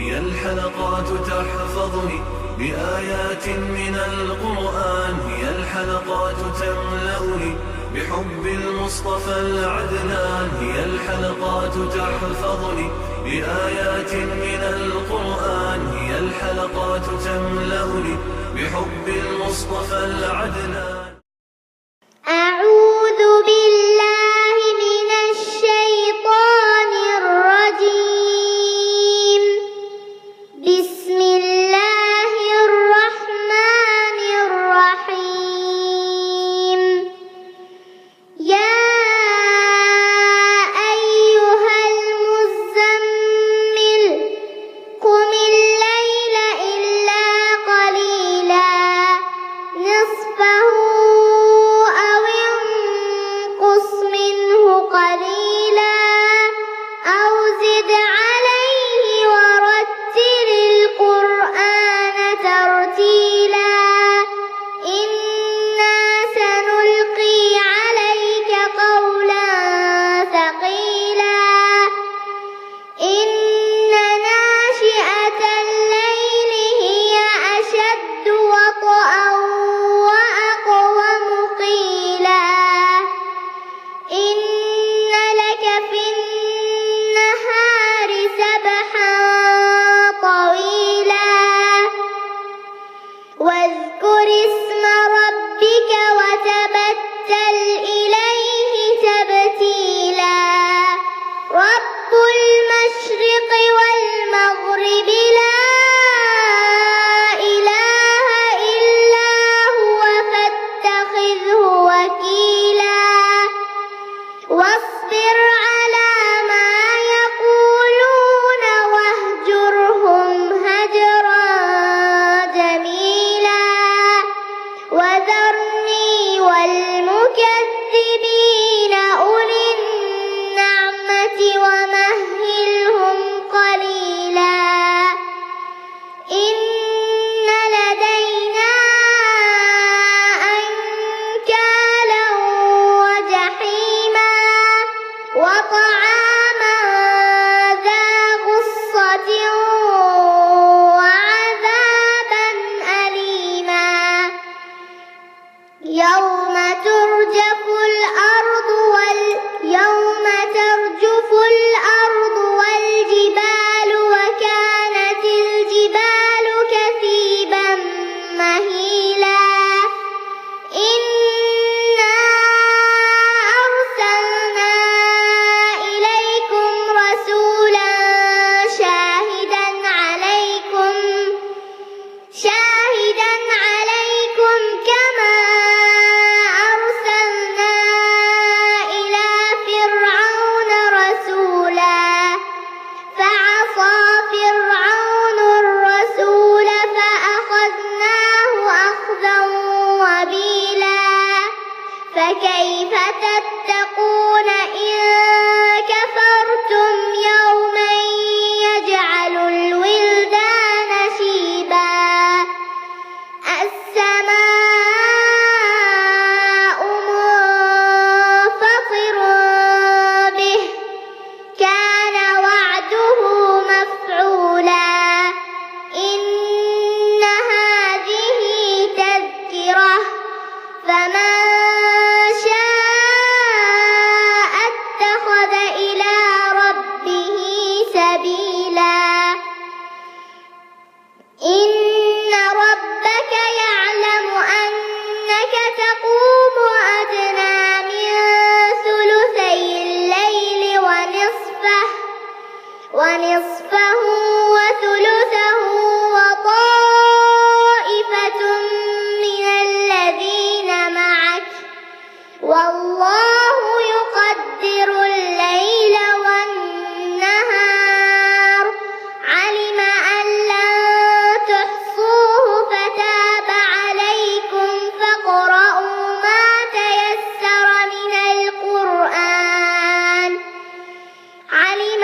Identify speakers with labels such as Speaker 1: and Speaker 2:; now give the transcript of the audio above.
Speaker 1: هي الحلقات تحفظني بآيات من القرآن، هي الحلقات تملأني بحب المصطفى العدنان، هي الحلقات تحفظني بآيات من القرآن، هي الحلقات تملأني بحب المصطفى العدنان.
Speaker 2: أعوذ بالله من الشيطان الرجيم. بسم الله الرحمن الرحيم. يا أيها المزمل قم الليل إلا قليلا نصفه أو انقص منه قليلا أو زد عليه ورتل القرآن ترتيلا. إنا سنلقي عليك قولا ثقيلا. إن ناشئة الليل هي أشد وطئا وأقوم قيلا. إن لك في النهار سبحا طويلا. واذكر اسم ربك وتبتل إليه تبتيلا. رب المشرق والمغرب لا إله إلا هو فاتخذه وكيلا. واصبر على ما يقولون واهجرهم هجرا جميلا. وذرني والمكذبين أولي النعمة ومهلهم قليلا. إن لدينا أنكالا وجحيما وطعاما ذا غصة وعذابا أليما. يوم ترجف الأرض والجبال وكانت الجبال كثيبا مهيلا. إنا أرسلنا إليكم رسولا شاهدا عليكم كما أرسلنا إلى فرعون رسولا. فعصى فرعون الرسول فأخذناه أخذا وبيلا. فكيف تتقون إن كفرتم يوما يجعل الولدان شيبا. السماء منفطر به كان وعده مفعولا. إن هذه تذكرة فمن شاء اتخذ إلى ربه سبيلا. إن ربك يعلم أنك تقوم أدنى من ثلثي الليل ونصفه وثلثه وطائفة من الذين معك والله يقدر الليل والنهار. علم أن لن تحصوه فتاب عليكم فاقرؤوا ما تيسر من القرآن. علم